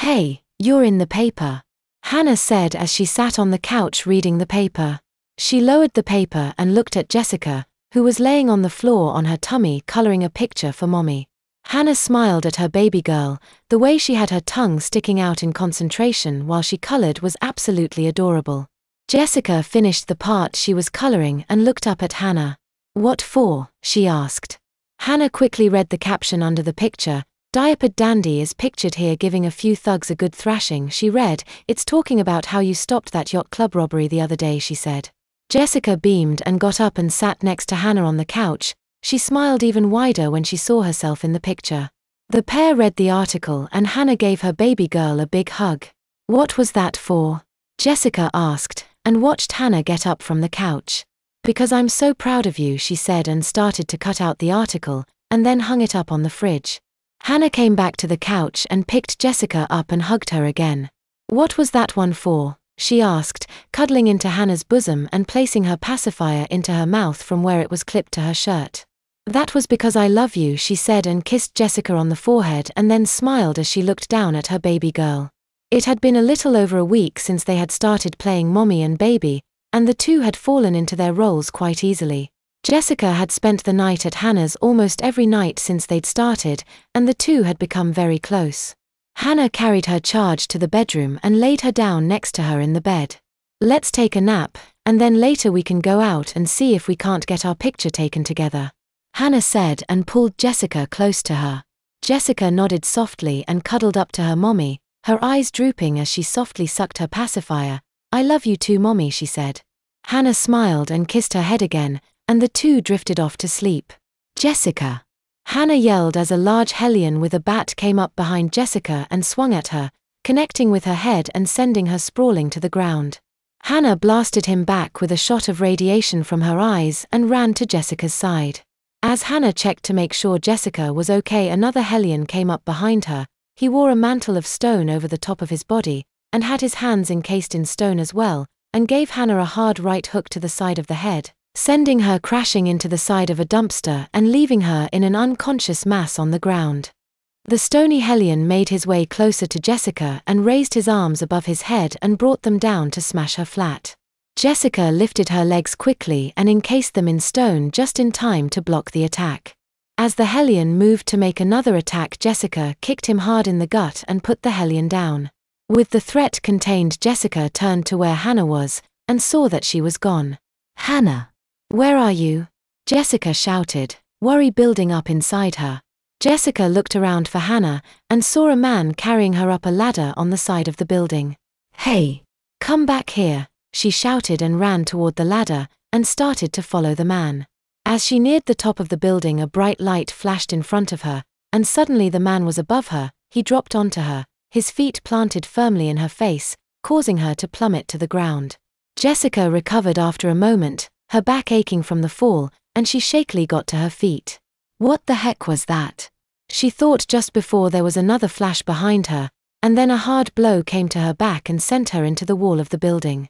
Hey, you're in the paper, Hannah said as she sat on the couch reading the paper. She lowered the paper and looked at Jessica, who was laying on the floor on her tummy coloring a picture for Mommy. Hannah smiled at her baby girl. The way she had her tongue sticking out in concentration while she colored was absolutely adorable. Jessica finished the part she was coloring and looked up at Hannah. What for? She asked. Hannah quickly read the caption under the picture. Diapered dandy is pictured here giving a few thugs a good thrashing. She read, it's talking about how you stopped that yacht club robbery the other day, she said. Jessica beamed and got up and sat next to Hannah on the couch. She smiled even wider when she saw herself in the picture. The pair read the article and Hannah gave her baby girl a big hug. What was that for? Jessica asked, and watched Hannah get up from the couch. Because I'm so proud of you, she said, and started to cut out the article, and then hung it up on the fridge. Hannah came back to the couch and picked Jessica up and hugged her again. What was that one for? She asked, cuddling into Hannah's bosom and placing her pacifier into her mouth from where it was clipped to her shirt. That was because I love you, she said, and kissed Jessica on the forehead and then smiled as she looked down at her baby girl. It had been a little over a week since they had started playing mommy and baby, and the two had fallen into their roles quite easily. Jessica had spent the night at Hannah's almost every night since they'd started, and the two had become very close. Hannah carried her charge to the bedroom and laid her down next to her in the bed. Let's take a nap, and then later we can go out and see if we can't get our picture taken together, Hannah said and pulled Jessica close to her. Jessica nodded softly and cuddled up to her mommy, her eyes drooping as she softly sucked her pacifier. I love you too, mommy, she said. Hannah smiled and kissed her head again, and the two drifted off to sleep. Jessica! Hannah yelled as a large hellion with a bat came up behind Jessica and swung at her, connecting with her head and sending her sprawling to the ground. Hannah blasted him back with a shot of radiation from her eyes and ran to Jessica's side. As Hannah checked to make sure Jessica was okay, another hellion came up behind her. He wore a mantle of stone over the top of his body, and had his hands encased in stone as well, and gave Hannah a hard right hook to the side of the head, sending her crashing into the side of a dumpster and leaving her in an unconscious mass on the ground. The stony hellion made his way closer to Jessica and raised his arms above his head and brought them down to smash her flat. Jessica lifted her legs quickly and encased them in stone just in time to block the attack. As the hellion moved to make another attack, Jessica kicked him hard in the gut and put the hellion down. With the threat contained, Jessica turned to where Hannah was, and saw that she was gone. Hannah! Where are you? Jessica shouted, worry building up inside her. Jessica looked around for Hannah, and saw a man carrying her up a ladder on the side of the building. Hey! Come back here, she shouted and ran toward the ladder, and started to follow the man. As she neared the top of the building, a bright light flashed in front of her, and suddenly the man was above her. He dropped onto her, his feet planted firmly in her face, causing her to plummet to the ground. Jessica recovered after a moment, her back aching from the fall, and she shakily got to her feet. What the heck was that? She thought just before there was another flash behind her, and then a hard blow came to her back and sent her into the wall of the building.